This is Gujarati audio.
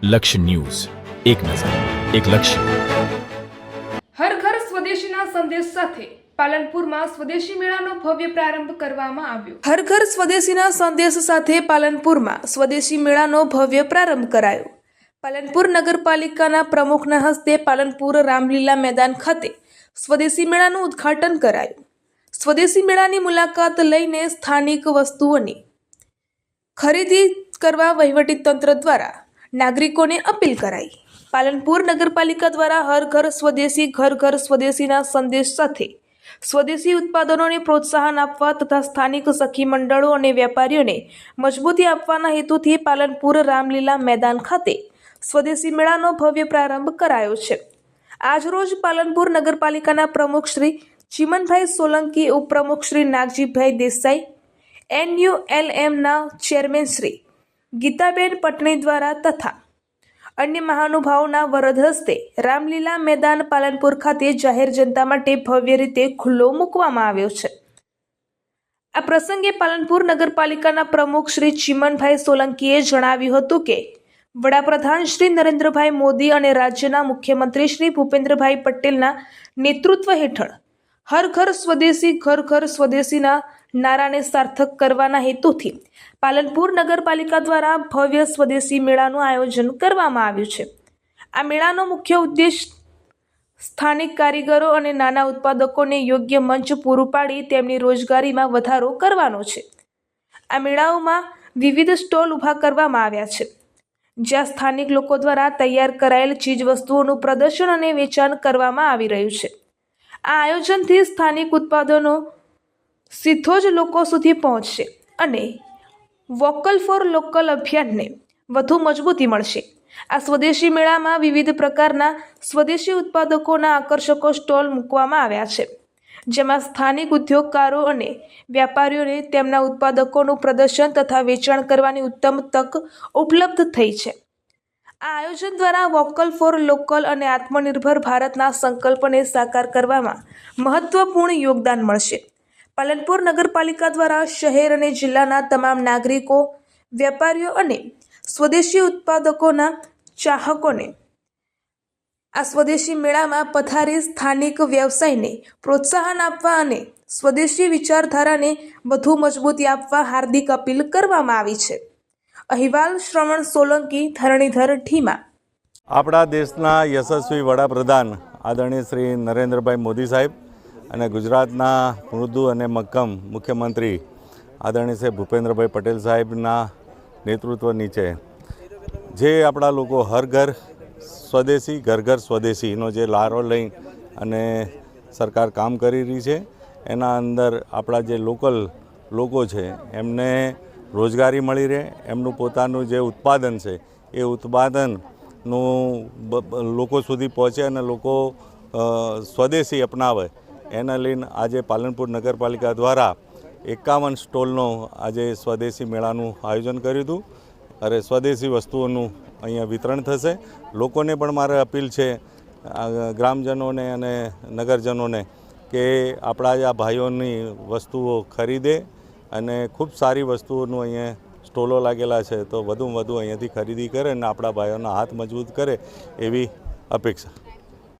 લક્ષ્ય ન્યૂઝ, એક નજર, એક લક્ષ્ય. હર ઘર સ્વદેશીના સંદેશ સાથે પાલનપુરમાં સ્વદેશી મેળાનો ભવ્ય પ્રારંભ કરવામાં આવ્યો. હર ઘર સ્વદેશીના સંદેશ સાથે પાલનપુરમાં સ્વદેશી મેળાનો ભવ્ય પ્રારંભ કરાયો. પાલનપુર નગરપાલિકાના પ્રમુખના હસ્તે પાલનપુર રામલીલા મેદાન ખાતે સ્વદેશી મેળાનું ઉદ્ઘાટન કરાયું. સ્વદેશી મેળાની મુલાકાત લઈને સ્થાનિક વસ્તુઓની ખરીદી કરવા વહીવટીતંત્ર દ્વારા નાગરિકોને અપીલ કરાઈ. પાલનપુર નગરપાલિકા દ્વારા હર ઘર સ્વદેશીના સંદેશ સાથે સ્વદેશી ઉત્પાદનોને પ્રોત્સાહન આપવા તથા સ્થાનિક સખી મંડળો અને વેપારીઓને મજબૂતી આપવાના હેતુથી પાલનપુર રામલીલા મેદાન ખાતે સ્વદેશી મેળાનો ભવ્ય પ્રારંભ કરાયો છે. આજરોજ પાલનપુર નગરપાલિકાના પ્રમુખ શ્રી ચિમનભાઈ સોલંકી, ઉપપ્રમુખ શ્રી નાગજીભાઈ દેસાઈ, NULMના ચેરમેન શ્રી ગીતાબેન પટણી દ્વારા તથા અન્ય મહાનુભાવોના વરદ હસ્તે રામલીલા મેદાન પાલનપુર ખાતે જાહેર જનતા માટે ભવ્ય રીતે ખુલ્લો મૂકવામાં આવ્યો છે. આ પ્રસંગે પાલનપુર નગરપાલિકાના પ્રમુખ શ્રી ચિમનભાઈ સોલંકીએ જણાવ્યું હતું કે વડાપ્રધાન શ્રી નરેન્દ્રભાઈ મોદી અને રાજ્યના મુખ્યમંત્રી શ્રી ભૂપેન્દ્રભાઈ પટેલના નેતૃત્વ હેઠળ હર ઘર સ્વદેશીના નારાને સાર્થક કરવાના હેતુથી પાલનપુર નગરપાલિકા દ્વારા ભવ્ય સ્વદેશી મેળાનું આયોજન કરવામાં આવ્યું છે. આ મેળાનો મુખ્ય ઉદ્દેશ સ્થાનિક કારીગરો અને નાના ઉત્પાદકોને યોગ્ય મંચ પૂરું પાડી તેમની રોજગારીમાં વધારો કરવાનો છે. આ મેળાઓમાં વિવિધ સ્ટોલ ઊભા કરવામાં આવ્યા છે, જ્યાં સ્થાનિક લોકો દ્વારા તૈયાર કરાયેલ ચીજવસ્તુઓનું પ્રદર્શન અને વેચાણ કરવામાં આવી રહ્યું છે. આ આયોજનથી સ્થાનિક ઉત્પાદનો સીધો જ લોકો સુધી પહોંચશે અને વોકલ ફોર લોકલ અભિયાનને વધુ મજબૂતી મળશે. આ સ્વદેશી મેળામાં વિવિધ પ્રકારના સ્વદેશી ઉત્પાદકોના આકર્ષકો સ્ટોલ મૂકવામાં આવ્યા છે, જેમાં સ્થાનિક ઉદ્યોગકારો અને વેપારીઓને તેમના ઉત્પાદકોનું પ્રદર્શન તથા વેચાણ કરવાની ઉત્તમ તક ઉપલબ્ધ થઈ છે. આ આયોજન દ્વારા વોકલ ફોર લોકલ અને આત્મનિર્ભર ભારતના સંકલ્પને સાકાર કરવામાં મહત્વપૂર્ણ યોગદાન મળશે. પાલનપુર નગરપાલિકા દ્વારા શહેર અને જિલ્લાના તમામ નાગરિકો, વેપારીઓ અને સ્વદેશી ઉત્પાદકોના ચાહકોને આ સ્વદેશી મેળામાં પધારી સ્થાનિક વ્યવસાયને પ્રોત્સાહન આપવા અને સ્વદેશી વિચારધારાને વધુ મજબૂતી આપવા હાર્દિક અપીલ કરવામાં આવી છે. અહેવાલ શ્રવણ સોલંકી, ધરણીધર ઢીમા. આપણા દેશના યશસ્વી વડાપ્રધાન આદરણીય શ્રી નરેન્દ્રભાઈ મોદી સાહેબ અને ગુજરાતના મૃદુ અને મક્કમ મુખ્યમંત્રી આદરણીય શ્રી ભૂપેન્દ્રભાઈ પટેલ સાહેબના નેતૃત્વ નીચે જે આપણા લોકો હર ઘર સ્વદેશીનો જે લારો લઈ અને સરકાર કામ કરી રહી છે, એના અંદર આપણા જે લોકલ લોકો છે એમને રોજગારી મળી રહે, એમનું પોતાનું જે ઉત્પાદન છે એ ઉત્પાદનનું લોકો સુધી પહોંચે અને લોકો સ્વદેશી અપનાવે, એના લઈને આજે પાલનપુર નગરપાલિકા દ્વારા 51 સ્ટોલનો આજે સ્વદેશી મેળાનું આયોજન કર્યું હતું. અરે સ્વદેશી વસ્તુઓનું અહીંયા વિતરણ થશે. લોકોને પણ મારે અપીલ છે, ગ્રામજનોને અને નગરજનોને, કે આપણા આ ભાઈઓની વસ્તુઓ ખરીદે અને ખૂબ સારી વસ્તુઓનું અહીંયા સ્ટોલો લાગેલા છે તો વધુમાં વધુ અહીંયાથી ખરીદી કરે અને આપણા ભાઈઓના હાથ મજબૂત કરે એવી અપેક્ષા.